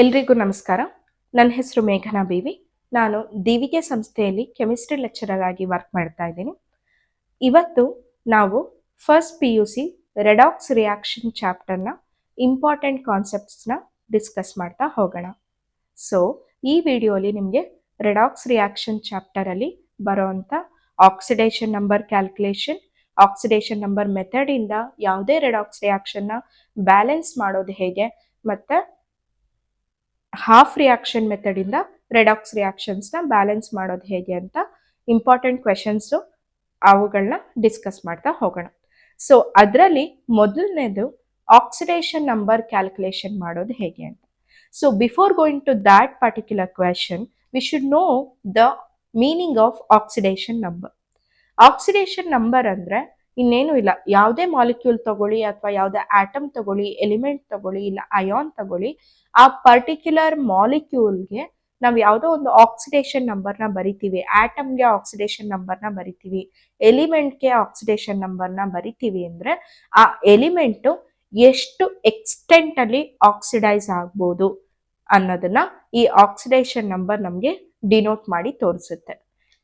ಎಲ್ರಿಗೂ ನಮಸ್ಕಾರ. ನನ್ನ ಹೆಸರು ಮೇಘನಾ ಬೇವಿ. ನಾನು ದಿವಿಗೆ ಸಂಸ್ಥೆಯಲ್ಲಿ ಕೆಮಿಸ್ಟ್ರಿ ಲೆಕ್ಚರರ್ ಆಗಿ ವರ್ಕ್ ಮಾಡ್ತಾ ಇದ್ದೀನಿ. ಇವತ್ತು ನಾವು ಫಸ್ಟ್ PUC ರೆಡಾಕ್ಸ್ ರಿಯಾಕ್ಷನ್ ಚಾಪ್ಟರ್ನ ಇಂಪಾರ್ಟೆಂಟ್ ಕಾನ್ಸೆಪ್ಟ್ಸ್ನ ಡಿಸ್ಕಸ್ ಮಾಡ್ತಾ ಹೋಗೋಣ. ಸೊ ಈ ವಿಡಿಯೋಲಿ ನಿಮಗೆ ರೆಡಾಕ್ಸ್ ರಿಯಾಕ್ಷನ್ ಚಾಪ್ಟರಲ್ಲಿ ಬರೋವಂಥ oxidation number calculation, oxidation number ಮೆಥಡಿಂದ ಯಾವುದೇ ರೆಡಾಕ್ಸ್ ರಿಯಾಕ್ಷನ್ನ ಬ್ಯಾಲೆನ್ಸ್ ಮಾಡೋದು ಹೇಗೆ, ಮತ್ತು ಹಾಫ್ ರಿಯಾಕ್ಷನ್ ಮೆಥಡಿಂದ ರೆಡಾಕ್ಸ್ ರಿಯಾಕ್ಷನ್ಸ್ನ ಬ್ಯಾಲೆನ್ಸ್ ಮಾಡೋದು ಹೇಗೆ ಅಂತ ಇಂಪಾರ್ಟೆಂಟ್ ಕ್ವೆಶನ್ಸು ಅವುಗಳನ್ನ ಡಿಸ್ಕಸ್ ಮಾಡ್ತಾ ಹೋಗೋಣ. ಸೊ ಅದರಲ್ಲಿ ಮೊದಲನೇದು ಆಕ್ಸಿಡೇಷನ್ ನಂಬರ್ ಕ್ಯಾಲ್ಕುಲೇಷನ್ ಮಾಡೋದು ಹೇಗೆ ಅಂತ. So before going to that particular question we should know the meaning of oxidation number. Oxidation number ಅಂದರೆ ಇನ್ನೇನು ಇಲ್ಲ, ಯಾವುದೇ ಮಾಲಿಕ್ಯೂಲ್ ತಗೊಳ್ಳಿ ಅಥವಾ ಯಾವುದೇ ಆಟಮ್ ತಗೊಳ್ಳಿ, ಎಲಿಮೆಂಟ್ ತಗೊಳ್ಳಿ, ಇಲ್ಲ ಅಯಾನ್ ತಗೊಳ್ಳಿ, ಆ ಪರ್ಟಿಕ್ಯುಲರ್ ಮಾಲಿಕ್ಯೂಲ್ಗೆ ನಾವು ಯಾವುದೋ ಒಂದು ಆಕ್ಸಿಡೇಷನ್ ನಂಬರ್ನ ಬರಿತೀವಿ. ಆಟಮ್ಗೆ ಆಕ್ಸಿಡೇಷನ್ ನಂಬರ್ನ ಬರಿತೀವಿ, ಎಲಿಮೆಂಟ್ಗೆ ಆಕ್ಸಿಡೇಷನ್ ನಂಬರ್ನ ಬರಿತೀವಿ ಅಂದರೆ ಆ ಎಲಿಮೆಂಟು ಎಷ್ಟು ಎಕ್ಸ್ಟೆಂಟಲ್ಲಿ ಆಕ್ಸಿಡೈಸ್ ಆಗ್ಬೋದು ಅನ್ನೋದನ್ನ ಈ ಆಕ್ಸಿಡೇಷನ್ ನಂಬರ್ ನಮಗೆ ಡಿನೋಟ್ ಮಾಡಿ ತೋರಿಸುತ್ತೆ.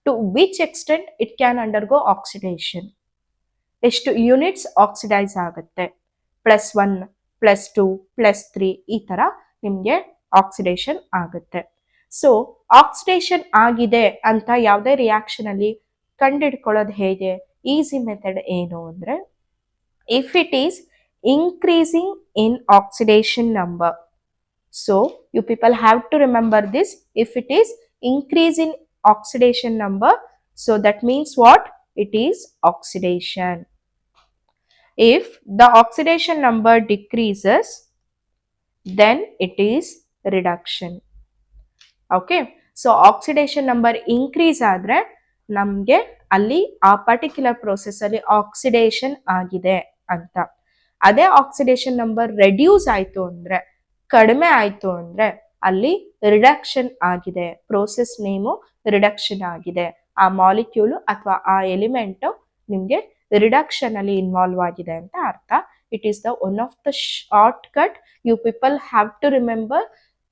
To which extent it can undergo oxidation, ಎಷ್ಟು ಯೂನಿಟ್ಸ್ ಆಕ್ಸಿಡೈಸ್ ಆಗುತ್ತೆ, +1, +2, +3 ಈ ಥರ ನಿಮಗೆ ಆಕ್ಸಿಡೇಷನ್ ಆಗುತ್ತೆ. ಸೊ ಆಕ್ಸಿಡೇಷನ್ ಆಗಿದೆ ಅಂತ ಯಾವುದೇ ರಿಯಾಕ್ಷನಲ್ಲಿ ಕಂಡುಹಿಡ್ಕೊಳ್ಳೋದು ಹೇಗೆ? ಈಸಿ ಮೆಥಡ್ ಏನು ಅಂದರೆ, if it is increasing in oxidation number. So you people have to remember this. If it is increase in oxidation number, so that means what? It is oxidation. If the oxidation number decreases, then it is reduction. Okay, so oxidation number increase ಆದರೆ ನಮಗೆ ಅಲ್ಲಿ ಆ particular process ಅಲ್ಲಿ oxidation ಆಗಿದೆ ಅಂತ. ಅದೇ oxidation number reduce ಆಯಿತು ಅಂದರೆ, ಕಡಿಮೆ ಆಯಿತು ಅಂದರೆ ಅಲ್ಲಿ ರಿಡಕ್ಷನ್ ಆಗಿದೆ, ಪ್ರೋಸೆಸ್ ನೇಮು ರಿಡಕ್ಷನ್ ಆಗಿದೆ, ಆ ಮಾಲಿಕ್ಯೂಲು ಅಥವಾ ಆ ಎಲಿಮೆಂಟು ನಿಮಗೆ ರಿಡಕ್ಷನ್ ಅಲ್ಲಿ ಇನ್ವಾಲ್ವ್ ಆಗಿದೆ ಅಂತ ಅರ್ಥ. It is the one of the shortcut you people have to remember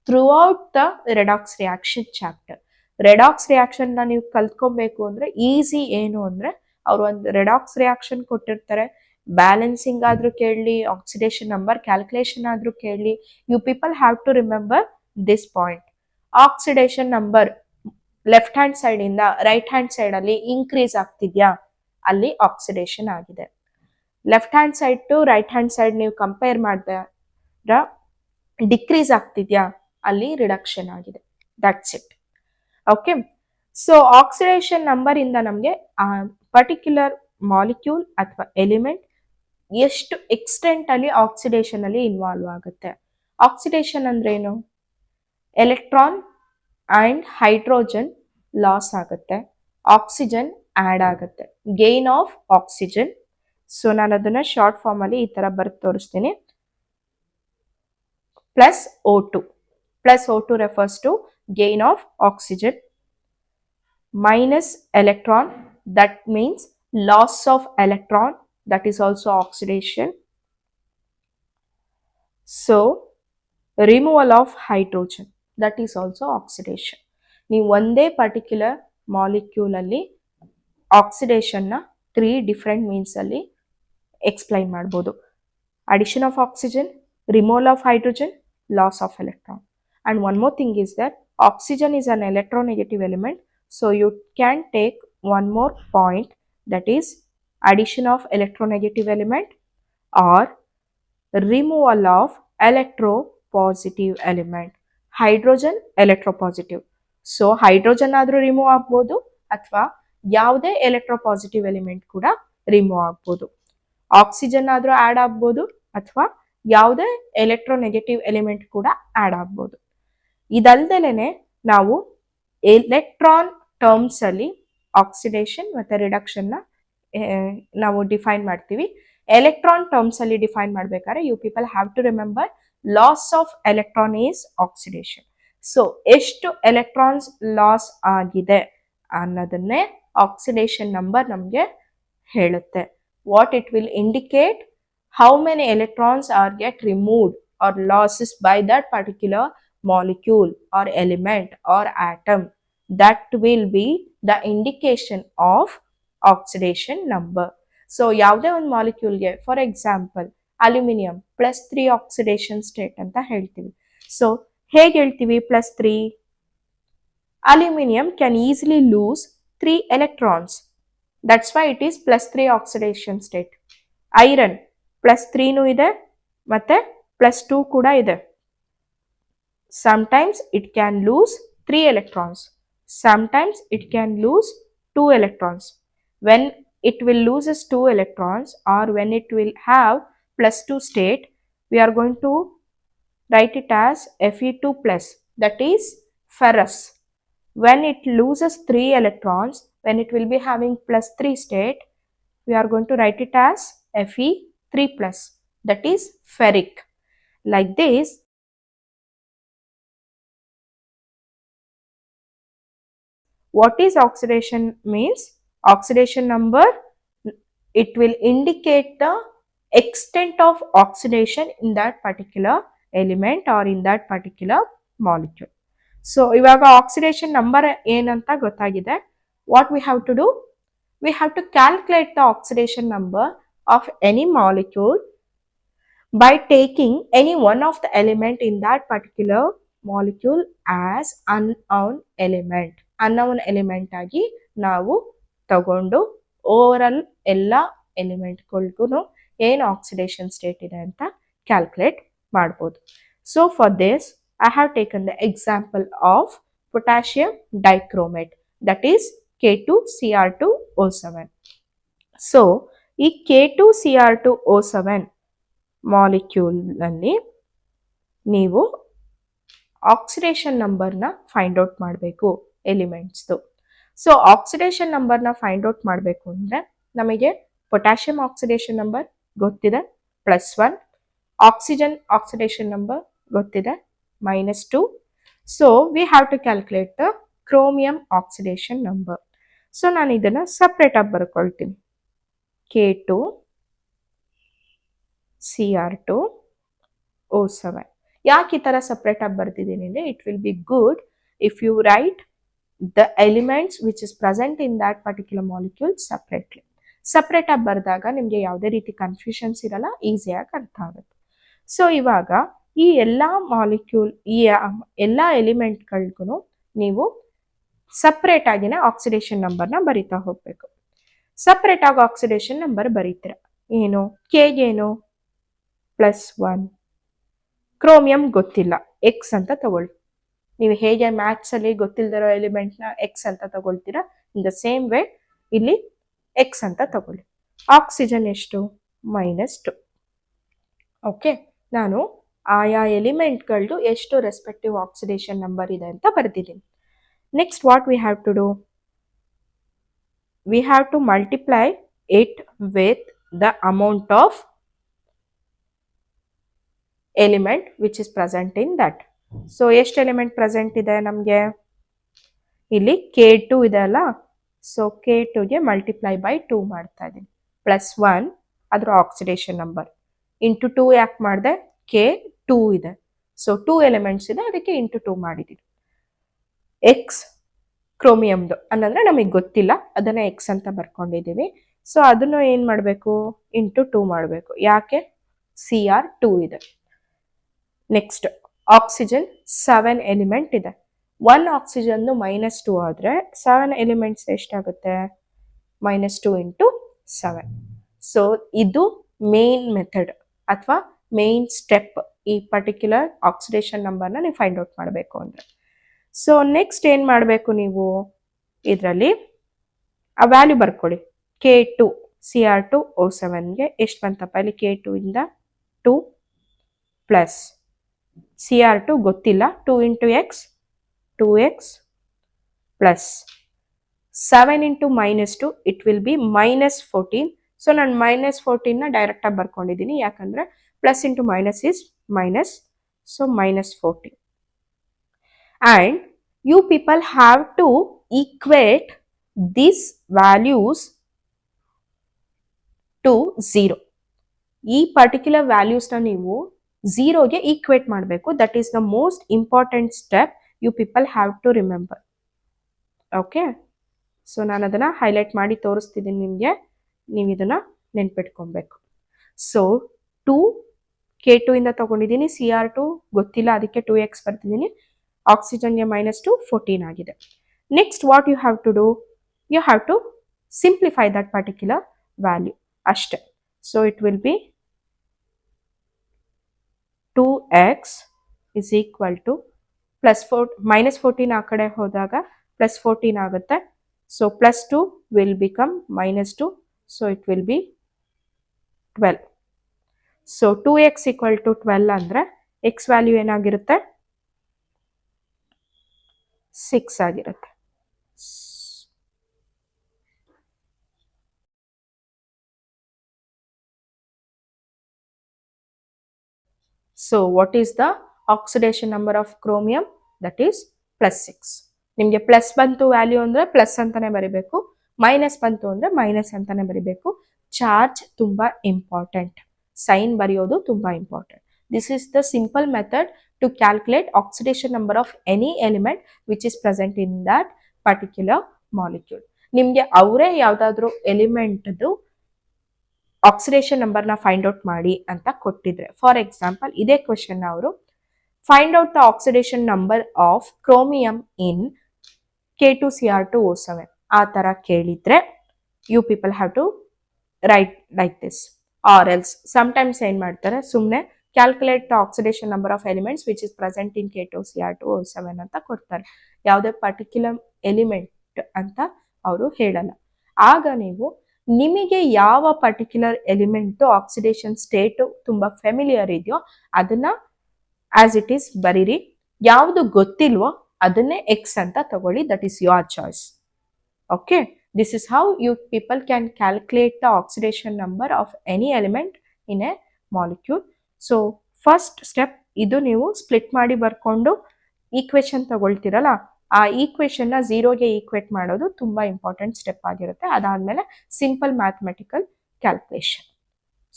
throughout the redox reaction chapter. Redox ರಿಯಾಕ್ಷನ್ನ ನೀವು ಕಲ್ತ್ಕೊಬೇಕು ಅಂದರೆ ಈಸಿ ಏನು ಅಂದರೆ, ಅವರು ಒಂದು ರೆಡಾಕ್ಸ್ ರಿಯಾಕ್ಷನ್ ಕೊಟ್ಟಿರ್ತಾರೆ, ಬ್ಯಾಲೆನ್ಸಿಂಗ್ ಆದರೂ ಕೇಳಲಿ, ಆಕ್ಸಿಡೇಷನ್ ನಂಬರ್ ಕ್ಯಾಲ್ಕುಲೇಷನ್ ಆದರೂ ಕೇಳಲಿ, you people have to remember this point. Oxidation number left hand ಸೈಡಿಂದ ರೈಟ್ ಹ್ಯಾಂಡ್ ಸೈಡಲ್ಲಿ ಇನ್ಕ್ರೀಸ್ ಆಗ್ತಿದ್ಯಾ, ಅಲ್ಲಿ ಆಕ್ಸಿಡೇಷನ್ ಆಗಿದೆ. Left hand side to right hand side ನೀವು ಕಂಪೇರ್ ಮಾಡಿದ್ರೆ ಡಿಕ್ರೀಸ್ ಆಗ್ತಿದ್ಯಾ, ಅಲ್ಲಿ ರಿಡಕ್ಷನ್ ಆಗಿದೆ. That's it. Okay, so oxidation number ಇಂದ ನಮಗೆ ಆ ಪರ್ಟಿಕ್ಯುಲರ್ ಮಾಲಿಕ್ಯೂಲ್ ಅಥವಾ ಎಲಿಮೆಂಟ್ ಎಷ್ಟು ಎಕ್ಸ್ಟೆಂಟ್ ಅಲ್ಲಿ ಆಕ್ಸಿಡೇಷನ್ ಅಲ್ಲಿ ಇನ್ವಾಲ್ವ್ ಆಗುತ್ತೆ. ಆಕ್ಸಿಡೇಷನ್ ಅಂದ್ರೆ ಏನು? ಎಲೆಕ್ಟ್ರಾನ್ ಅಂಡ್ ಹೈಡ್ರೋಜನ್ ಲಾಸ್ ಆಗುತ್ತೆ, ಆಕ್ಸಿಜನ್ ಆಡ್ ಆಗುತ್ತೆ, ಗೇನ್ ಆಫ್ ಆಕ್ಸಿಜನ್. ಸೊ ನಾನು ಅದನ್ನ ಶಾರ್ಟ್ ಫಾರ್ಮ್ ಅಲ್ಲಿ ಈ ತರ ಬರ್ದು ತೋರಿಸ್ತೀನಿ. +O2 refers to gain of oxygen, minus electron, that means loss of electron, that is also oxidation. So removal of hydrogen, that is also oxidation. ನೀವು ಒಂದೇ particular molecule ಅಲ್ಲಿ ಆಕ್ಸಿಡೇಷನ್ನ 3 ಡಿಫ್ರೆಂಟ್ ಮೀನ್ಸ್ ಅಲ್ಲಿ explain ಮಾಡ್ಬೋದು. Addition of oxygen, removal of hydrogen, loss of electron. And one more thing is that oxygen is an electronegative element, so you can take one more point, that is addition of electronegative element or removal of electropositive element. Hydrogen electropositive, so hydrogen ಆದ್ರೂ remove ಆಗ್ಬೋದು ಅಥವಾ ಯಾವುದೇ electropositive element ಕೂಡ remove ಆಗ್ಬೋದು. Oxygen ಆದ್ರೂ add ಆಗ್ಬೋದು ಅಥವಾ ಯಾವುದೇ ಎಲೆಕ್ಟ್ರೋನೆಗೆಟಿವ್ ಎಲಿಮೆಂಟ್ ಕೂಡ ಆಡ್ ಆಗ್ಬೋದು. ಇದಲ್ದಲೇ ನಾವು ಎಲೆಕ್ಟ್ರಾನ್ ಟರ್ಮ್ಸ್ ಅಲ್ಲಿ ಆಕ್ಸಿಡೇಷನ್ ಮತ್ತೆ ರಿಡಕ್ಷನ್ನ ನಾವು ಡಿಫೈನ್ ಮಾಡ್ತೀವಿ. ಎಲೆಕ್ಟ್ರಾನ್ ಟರ್ಮ್ಸ್ ಅಲ್ಲಿ ಡಿಫೈನ್ ಮಾಡ್ಬೇಕಾದ್ರೆ you people have to remember loss of electron is oxidation. So ಎಷ್ಟು ಎಲೆಕ್ಟ್ರಾನ್ಸ್ ಲಾಸ್ ಆಗಿದೆ ಅನ್ನೋದನ್ನೇ ಆಕ್ಸಿಡೇಷನ್ ನಂಬರ್ ನಮಗೆ ಹೇಳುತ್ತೆ. What it will indicate how many electrons are get removed or losses by that particular molecule or element or atom, that will be the indication of oxidation number. So ಯಾವುದೇ ಒಂದು ಮಾಲಿಕ್ಯೂಲ್ಗೆ for example aluminium +3 oxidation state ಅಂತ ಹೇಳ್ತೀವಿ. So ಹೇಗೆ ಹೇಳ್ತೀವಿ +3? Aluminium can easily lose 3 electrons. That's why it is +3 oxidation state. Iron +3 ಇದೆ ಮತ್ತೆ +2 ಕೂಡ ಇದೆ. Sometimes it can lose 3 electrons. Sometimes it can lose 2 electrons. When it will loses 2 electrons or when it will have +2 state, we are going to write it as Fe2+, that is ferrous. When it loses 3 electrons, when it will be having +3 state, we are going to write it as Fe3+, that is ferric. Like this, what is oxidation means? Oxidation number, it will indicate the extent of oxidation in that particular element or in that particular molecule. So ಇವಾಗ oxidation number ಏನಂತ ಗೊತ್ತಾಗಿದೆ. What we have to do? We have to calculate the oxidation number of any molecule by taking any one of the element in that particular molecule as unknown element. Unknown element ಆಗಿ ನಾವು ತಗೊಂಡು overall ಎಲ್ಲ ಎಲಿಮೆಂಟ್ಗಳಿಗೂ ಏನು oxidation state ಇದೆ ಅಂತ calculate ಮಾಡ್ಬೋದು. So for this I have taken the example of potassium dichromate, that is K2Cr2O7. So ಈ K2Cr2O7 molecule ನಲ್ಲಿ ನೀವು ಆಕ್ಸಿಡೇಷನ್ ನಂಬರ್ನ ಫೈಂಡ್ ಔಟ್ ಮಾಡಬೇಕು ಎಲಿಮೆಂಟ್ಸ್ದು. ಸೊ ಆಕ್ಸಿಡೇಷನ್ ನಂಬರ್ನ ಫೈಂಡ್ ಔಟ್ ಮಾಡಬೇಕು ಅಂದರೆ ನಮಗೆ ಪೊಟ್ಯಾಷಿಯಂ ಆಕ್ಸಿಡೇಷನ್ ನಂಬರ್ ಗೊತ್ತಿದೆ +1, ಆಕ್ಸಿಜನ್ ಆಕ್ಸಿಡೇಷನ್ ನಂಬರ್ ಗೊತ್ತಿದೆ -2. So we have to calculate the chromium oxidation number. So ನಾನು ಇದನ್ನ ಸಪ್ರೇಟ್ ಆಗಿ ಬರ್ಕೊಳ್ತೀನಿ. K2Cr2O7. ಯಾಕೆ ಈ ತರ ಸಪ್ರೇಟ್ ಆಗಿ ಬರ್ತಿದ್ದೀನಿ ಅಂದ್ರೆ it will be good if you write the elements which is present in that particular molecule separately. Separate ಆಗಿ ಬರೆದಾಗ ನಿಮಗೆ ಯಾವುದೇ ರೀತಿ ಕನ್ಫ್ಯೂಷನ್ಸ್ ಇರಲ್ಲ, ಈಸಿಯಾಗಿ ಅರ್ಥ ಆಗುತ್ತೆ. ಸೊ ಇವಾಗ ಈ ಎಲ್ಲ ಮಾಲಿಕ್ಯೂಲ್, ಈ ಎಲ್ಲ ಎಲಿಮೆಂಟ್ಗಳಿಗೂ ನೀವು ಸಪ್ರೇಟ್ ಆಗಿನ ಆಕ್ಸಿಡೇಷನ್ ನಂಬರ್ನ ಬರಿತಾ ಹೋಗ್ಬೇಕು. ಸಪ್ರೇಟ್ ಆಗಿ ಆಕ್ಸಿಡೇಷನ್ ನಂಬರ್ ಬರೀತೀರ. ಏನು ಕೆಗೇನು +1, ಕ್ರೋಮಿಯಂ ಗೊತ್ತಿಲ್ಲ ಎಕ್ಸ್ ಅಂತ ತಗೊಳ್ಳಿ. ನೀವು ಹೇಗೆ ಮ್ಯಾಥ್ಸ್ ಅಲ್ಲಿ ಗೊತ್ತಿಲ್ದಿರೋ ಎಲಿಮೆಂಟ್ನ ಎಕ್ಸ್ ಅಂತ ತಗೊಳ್ತೀರಾ, ಇನ್ ದ ಸೇಮ್ ವೇ ಇಲ್ಲಿ ಎಕ್ಸ್ ಅಂತ ತಗೊಳ್ಳಿ. ಆಕ್ಸಿಜನ್ ಎಷ್ಟು -2. ಓಕೆ, ನಾನು ಆಯಾ ಎಲಿಮೆಂಟ್ಗಳದ್ದು ಎಷ್ಟು ರೆಸ್ಪೆಕ್ಟಿವ್ ಆಕ್ಸಿಡೇಷನ್ ನಂಬರ್ ಇದೆ ಅಂತ ಬರ್ದಿದ್ದೀನಿ. Next what we have to do? We have to multiply it with the amount of element which is present in that. So ಎಷ್ಟು ಎಲಿಮೆಂಟ್ ಪ್ರೆಸೆಂಟ್ ಇದೆ ನಮಗೆ? ಇಲ್ಲಿ K2 ಇದೆ ಅಲ್ಲ, ಸೊ K2ಗೆ ಮಲ್ಟಿಪ್ಲೈ ಬೈ 2 ಮಾಡ್ತಾ ಇದ್ದೀನಿ. +1 ಅದರ ಆಕ್ಸಿಡೇಷನ್ ನಂಬರ್ ಇಂಟು 2 ಯಾಕೆ ಮಾಡಿದೆ? K2 ಇದೆ, ಸೊ 2 ಎಲಿಮೆಂಟ್ಸ್ ಇದೆ, ಅದಕ್ಕೆ ಇಂಟು 2 ಮಾಡಿದ್ದೀನಿ. ಎಕ್ಸ್ ಕ್ರೋಮಿಯಮ್ದು ಅನ್ನಂದ್ರೆ ನಮಗೆ ಗೊತ್ತಿಲ್ಲ, ಅದನ್ನ ಎಕ್ಸ್ ಅಂತ ಬರ್ಕೊಂಡಿದ್ದೀವಿ. ಸೊ ಅದನ್ನು ಏನು ಮಾಡಬೇಕು? ಇಂಟು 2 ಮಾಡಬೇಕು. ಯಾಕೆ? Cr2 ಇದೆ. ನೆಕ್ಸ್ಟ್ ಆಕ್ಸಿಜನ್ 7 ಎಲಿಮೆಂಟ್ ಇದೆ. 1 ಆಕ್ಸಿಜನ್ -2 ಆದರೆ 7 ಎಲಿಮೆಂಟ್ಸ್ ಎಷ್ಟಾಗುತ್ತೆ? -2 ಇಂಟು 7. ಸೊ ಇದು ಮೇನ್ ಮೆಥಡ್ ಅಥವಾ ಮೇನ್ ಸ್ಟೆಪ್ ಈ ಪರ್ಟಿಕ್ಯುಲರ್ ಆಕ್ಸಿಡೇಷನ್ ನಂಬರ್ನ ನೀವು ಫೈಂಡ್ ಔಟ್ ಮಾಡಬೇಕು ಅಂದರೆ. ಸೊ ನೆಕ್ಸ್ಟ್ ಏನು ಮಾಡಬೇಕು ನೀವು? ಇದರಲ್ಲಿ ಆ ವ್ಯಾಲ್ಯೂ ಬರ್ಕೊಳ್ಳಿ. K2Cr2O7ಗೆ ಎಷ್ಟು ಬಂತಪ್ಪ? ಇಲ್ಲಿ K2 ಇಂದ 2 ಪ್ಲಸ್ Cr2 ಗೊತ್ತಿಲ್ಲ, 2 into X 2x plus 7 into -2 it will be -14. So ನಾನು -14ನ ಡೈರೆಕ್ಟಾಗಿ ಬರ್ಕೊಂಡಿದ್ದೀನಿ, ಯಾಕಂದರೆ plus into minus is minus, so -14. And you people have to equate this values to 0. ಈ ಪರ್ಟಿಕ್ಯುಲರ್ ವ್ಯಾಲ್ಯೂಸ್ನ ನೀವು ಝೀರೋಗೆ ಈಕ್ವೇಟ್ ಮಾಡಬೇಕು. That is the most important step you people have to remember. Okay, so ನಾನು ಅದನ್ನು ಹೈಲೈಟ್ ಮಾಡಿ ತೋರಿಸ್ತಿದ್ದೀನಿ ನಿಮಗೆ, ನೀವು ಇದನ್ನು ನೆನ್ಪಿಟ್ಕೊಬೇಕು. ಸೊ 2 K2 ಇಂದ ತಗೊಂಡಿದ್ದೀನಿ, CR2 ಗೊತ್ತಿಲ್ಲ ಅದಕ್ಕೆ 2x ಬರ್ತಿದ್ದೀನಿ, ಆಕ್ಸಿಜನ್ಗೆ -2 14 ಆಗಿದೆ. Next what you have to do, you have to simplify that particular value ಅಷ್ಟೇ. So it will be 2x is equal to -14 ಆ ಕಡೆ ಹೋದಾಗ +14 ಆಗುತ್ತೆ. So +2 will become -2, so it will be 12. So 2x equal to 12 ಅಂದರೆ x value ಏನಾಗಿರುತ್ತೆ, 6 ಆಗಿರುತ್ತೆ. So what is the oxidation number of chromium, that is +6. ನಿಮಗೆ plus ಬಂತು value ಅಂದರೆ ಪ್ಲಸ್ ಅಂತಾನೆ ಬರಿಬೇಕು, ಮೈನಸ್ ಬಂತು ಅಂದರೆ ಮೈನಸ್ ಅಂತಾನೆ ಬರಿಬೇಕು. ಚಾರ್ಜ್ ತುಂಬ ಇಂಪಾರ್ಟೆಂಟ್, ಸೈನ್ ಬರೆಯೋದು ತುಂಬ important. This is the simple method to calculate oxidation number of any element which is present in that particular molecule. ನಿಮಗೆ ಅವರೇ ಯಾವುದಾದ್ರೂ ಎಲಿಮೆಂಟ್ದು ಆಕ್ಸಿಡೇಷನ್ ನಂಬರ್ನ ಫೈಂಡ್ ಔಟ್ ಮಾಡಿ ಅಂತ ಕೊಟ್ಟಿದ್ರೆ, ಫಾರ್ ಎಕ್ಸಾಂಪಲ್ ಇದೇ ಕ್ವೆಶನ್ ಅವರು find out the oxidation number of chromium in K2Cr2O7 ಆ ಥರ ಕೇಳಿದ್ರೆ you people have to write like this. Or else sometimes ಏನು ಮಾಡ್ತಾರೆ, ಸುಮ್ಮನೆ calculate the oxidation number of elements which is present in K2Cr2O7 ಅಂತ ಕೊಡ್ತಾರೆ. ಯಾವುದೇ ಪರ್ಟಿಕ್ಯುಲರ್ ಎಲಿಮೆಂಟ್ ಅಂತ ಅವರು ಹೇಳಲ್ಲ. ಆಗ ನೀವು ನಿಮಗೆ ಯಾವ ಪರ್ಟಿಕ್ಯುಲರ್ ಎಲಿಮೆಂಟ್ ಆಕ್ಸಿಡೇಷನ್ ಸ್ಟೇಟ್ ತುಂಬಾ ಫೆಮಿಲಿಯರ್ ಇದೆಯೋ ಅದನ್ನ ಆಸ್ ಇಟ್ ಈಸ್ ಬರೀರಿ, ಯಾವುದು ಗೊತ್ತಿಲ್ವೋ ಅದನ್ನೇ ಎಕ್ಸ್ ಅಂತ ತಗೊಳ್ಳಿ, that is your choice. Okay, this is how you people can calculate the oxidation number of any element in a molecule. So first step ಇದು, ನೀವು ಸ್ಪ್ಲಿಟ್ ಮಾಡಿ ಬರ್ಕೊಂಡು ಈಕ್ವೇಶನ್ ತಗೊಳ್ತಿರಲ್ಲ, ಆ ಈಕ್ವೇಶನ್ನ ಝೀರೋಗೆ ಈಕ್ವೇಟ್ ಮಾಡೋದು ತುಂಬ ಇಂಪಾರ್ಟೆಂಟ್ ಸ್ಟೆಪ್ ಆಗಿರುತ್ತೆ. ಅದಾದಮೇಲೆ simple mathematical calculation.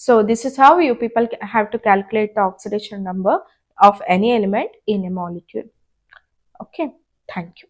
So this is how you people have to calculate the oxidation number of any element in a molecule. Okay, thank you.